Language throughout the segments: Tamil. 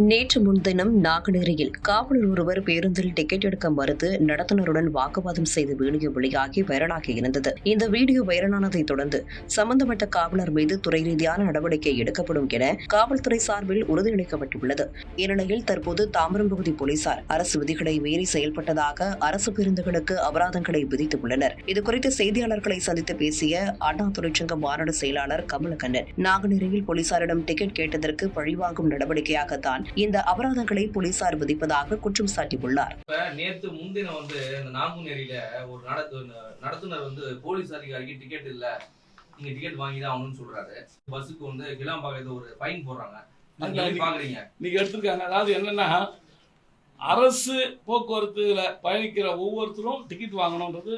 நேற்று முன்தினம் நாங்குநேரியில் காவலர் ஒருவர் பேருந்தில் டிக்கெட் எடுக்க மறுத்து நடத்துனருடன் வாக்குவாதம் செய்த வீடியோ வெளியாகி வைரலாகி இருந்தது. இந்த வீடியோ வைரலானதை தொடர்ந்து சம்பந்தப்பட்ட காவலர் மீது துறை ரீதியான நடவடிக்கை எடுக்கப்படும் என காவல்துறை சார்பில் உறுதியளிக்கப்பட்டுள்ளது. இந்நிலையில் தற்போது தாம்பரம் பகுதி போலீசார் அரசு விதிகளை மீறி செயல்பட்டதாக அரசு பேருந்துகளுக்கு அபராதங்களை விதித்துள்ளனர். இதுகுறித்து செய்தியாளர்களை சந்தித்து பேசிய அண்ணா தொழிற்சங்க மாநில செயலாளர் கமலக்கண்ணன், நாங்குநேரியில் போலீசாரிடம் டிக்கெட் கேட்டதற்கு பழிவாங்கும் நடவடிக்கையாகத்தான் இந்த அபராதங்களை போலீசார் விதிப்பதாக குற்றம் சாட்டியுள்ளார். நேற்று முன்தினம் இந்த நாங்குநேரியில ஒரு நடத்துனர் போலீஸ் அதிகாரிக்கு டிக்கெட் இல்ல, நீங்க டிக்கெட் வாங்கி தான் ஆகணும்னு சொல்றாரு. பஸ்ஸுக்கு கிளாம்பாக்கத்துல ஒரு ஃபைன் போடுறாங்க. பாக்குறீங்க நீங்க எடுத்திருக்காங்க. அதாவது என்னன்னா, அரசு போக்குவரத்துல பயணிக்கிற ஒவ்வொருத்தரும் டிக்கெட் வாங்கணும்ன்றது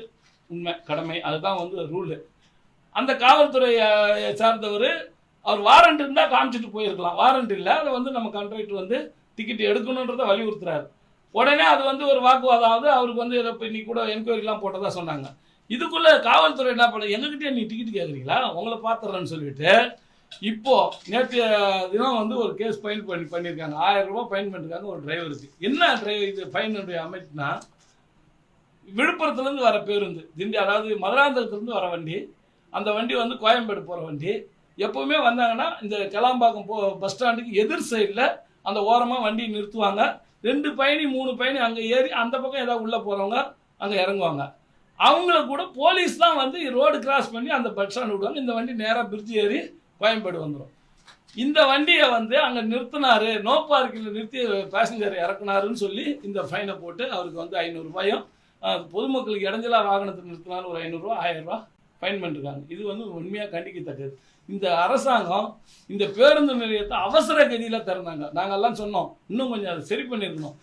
உண்மை, கடமை. அதுதான் ரூல். அந்த காவல்துறையை சார்ந்தவர் அவர் வாரண்ட் இருந்தால் காமிச்சிட்டு போயிருக்கலாம். வாரண்ட் இல்லை, அதை நம்ம கான்ட்ராக்டர் டிக்கெட் எடுக்கணுன்றதை வலியுறுத்துறாரு. உடனே அது ஒரு வாக்குவாதம் ஆகுது. அவருக்கு ஏதோ இன்னைக்கு கூட என்கொயரிலாம் போட்டதா சொன்னாங்க. இதுக்குள்ள காவல்துறை என்ன பண்ண, எங்ககிட்டயே நீ டிக்கெட் கேட்குறீங்களா, உங்களை பார்த்துறேன்னு சொல்லிட்டு இப்போ நேற்று தினம் ஒரு கேஸ் ஃபைன் பண்ணியிருக்காங்க. 1000 ரூபாய் ஃபைன் பண்ணிருக்காங்க ஒரு டிரைவருக்கு. என்ன இது ஃபைனுடைய அமைப்புனா, விழுப்புரத்துலேருந்து வர பேருந்து அதாவது மதுராந்தகத்துலேருந்து வர வண்டி, அந்த வண்டி கோயம்பேடு போகிற வண்டி. எப்போவுமே வந்தாங்கன்னா இந்த கிளாம்பாக்கம் பஸ் ஸ்டாண்டுக்கு எதிர் சைடில் அந்த ஓரமாக வண்டி நிறுத்துவாங்க. 2 பயணி 3 பயணி அங்கே ஏறி அந்த பக்கம் ஏதாவது உள்ளே போகிறவங்க அங்கே இறங்குவாங்க. அவங்கள கூட போலீஸ் தான் ரோடு கிராஸ் பண்ணி அந்த பஸ் ஸ்டாண்டு விடுவாங்க. இந்த வண்டி நேராக பிரிட்ஜ் ஏறி கோயம்பேடு வந்துடும். இந்த வண்டியை அங்கே நிறுத்தினாரு, நோ பார்க்கில் நிறுத்தி பேசஞ்சர் இறக்குனாருன்னு சொல்லி இந்த ஃபைனை போட்டு அவருக்கு 500 ரூபாயும், பொதுமக்களுக்கு இடைஞ்சலா வாகனத்தை நிறுத்தினாலும் ஒரு 500 ரூபா 1000 ரூபா ஃபைன் பண்ணிருக்காங்க. இது உண்மையாக கண்டிக்கத்தக்கது. இந்த அரசாங்கம் இந்த பேருந்து நிலையத்தை அவசர கதியில் திறந்தாங்க. நாங்கள்லாம் சொன்னோம், இன்னும் கொஞ்சம் அதை சரி பண்ணியிருக்கணும்.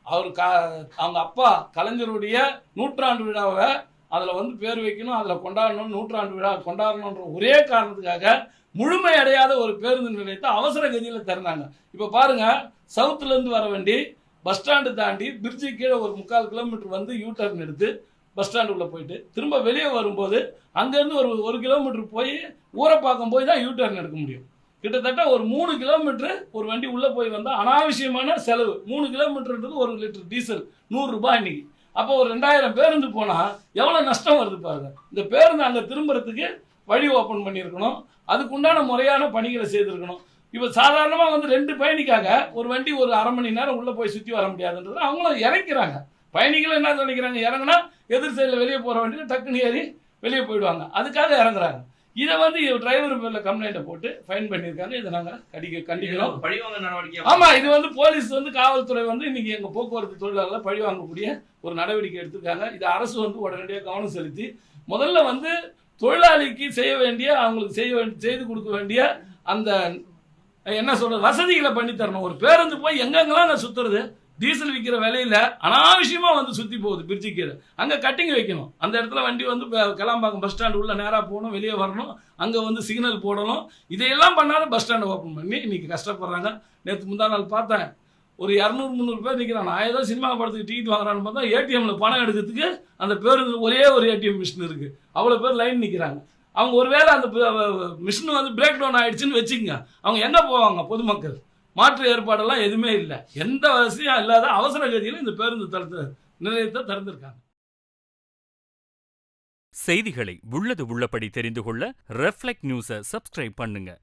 அவங்க அப்பா கலைஞருடைய 100ஆண்டு விழாவை அதில் பேர் வைக்கணும், அதில் கொண்டாடணும், 100ஆண்டு விழா கொண்டாடணுன்ற ஒரே காரணத்துக்காக முழுமையடையாத ஒரு பேருந்து நிலையத்தை அவசர கதியில் திறந்தாங்க. இப்போ பாருங்கள், சவுத்துலேருந்து வர வண்டி பஸ் ஸ்டாண்டு தாண்டி பிரிட்ஜு கீழே ஒரு 3/4 கிலோமீட்டர் யூட்டர்ன் எடுத்து பஸ் ஸ்டாண்டுக்குள்ளே போயிட்டு திரும்ப வெளியே வரும்போது அங்கேருந்து ஒரு 1 கிலோமீட்டர் போய் ஊரப்பாக்கம் போய் தான் யூட்டர்ன் எடுக்க முடியும். கிட்டத்தட்ட ஒரு 3 கிலோமீட்டர் ஒரு வண்டி உள்ளே போய் வந்தால் அனாவசியமான செலவு. 3 கிலோமீட்டர்ன்றது 1 லிட்டர் டீசல் 100 ரூபாய் இன்னைக்கு. அப்போ ஒரு 2000 பேருந்து போனால் எவ்வளோ நஷ்டம் வருது பாருங்க. இந்த பேருந்து அங்கே திரும்புறதுக்கு வழி ஓப்பன் பண்ணியிருக்கணும், அதுக்குண்டான முறையான பணிகளை செய்திருக்கணும். இப்போ சாதாரணமாக 2 பயணிக்காக ஒரு வண்டி ஒரு அரை மணி நேரம் உள்ளே போய் சுற்றி வர முடியாதுன்றது அவங்களும் இறக்கிறாங்க. பயணிகள் என்ன நினைக்கிறாங்க, இறங்கினா எதிர் சைடில் வெளியே போகிற வண்டியில் டக்குன்னு ஏறி வெளியே போயிடுவாங்க, அதுக்காக இறங்குறாங்க. இதை டிரைவர் பேரில் கம்ப்ளைண்ட்டை போட்டு ஃபைன் பண்ணியிருக்காங்க. இதை நாங்கள் கண்டிக்கிறோம். பழிவாங்க நடவடிக்கை. ஆமாம், இது போலீஸ் காவல்துறை இன்னைக்கு எங்கள் போக்குவரத்து தொழிலாளர்களை பழி வாங்கக்கூடிய ஒரு நடவடிக்கை எடுத்திருக்காங்க. இது அரசு உடனடியாக கவனம் செலுத்தி முதல்ல தொழிலாளிக்கு செய்ய வேண்டிய, அவங்களுக்கு செய்து கொடுக்க வேண்டிய அந்த என்ன சொல்கிறது வசதிகளை பண்ணித்தரணும். ஒரு பேருந்து போய் எங்கெங்கெல்லாம் நான் சுற்றுறது, டீசல் விற்கிற விலையில் அனாவசியமாக சுற்றி போகுது பிரிட்ஜு கீழே, அங்கே கட்டிங் வைக்கணும். அந்த இடத்துல வண்டி கிளாம்பாக்கம் பஸ் ஸ்டாண்டு உள்ள நேராக போகணும், வெளியே வரணும், அங்கே சிக்னல் போடணும். இதையெல்லாம் பண்ணாலும் பஸ் ஸ்டாண்டை ஓப்பன் பண்ணி இன்றைக்கி கஷ்டப்படுறாங்க. நேற்று முந்தா நாள் பார்த்தேன், ஒரு 200-300 பேர் நிற்கிறான். நான் ஏதோ சினிமா படத்துக்கு டிக்கெட் வாங்குறான்னு பார்த்தா ஏடிஎம்மில் பணம் எடுக்கிறதுக்கு அந்த பேருந்து ஒரே ஒரு ஏடிஎம் மிஷின் இருக்குது. அவ்வளோ பேர் லைன் நிற்கிறாங்க. அவங்க ஒருவேளை அந்த மிஷின் பிரேக் டவுன் ஆகிடுச்சின்னு வச்சுக்கோங்க, அவங்க எங்கே போவாங்க? பொதுமக்கள் மாற்று ஏற்பாடெல்லாம் எதுவுமே இல்லை. எந்த வசதியும் இல்லாத அவசர கதியில் இந்த பேருந்து நிலையத்தை திறந்திருக்காங்க. செய்திகளை உள்ளது உள்ளபடி தெரிந்து கொள்ள ரெஃப்ளெக்ட் நியூஸை சப்ஸ்கிரைப் பண்ணுங்க.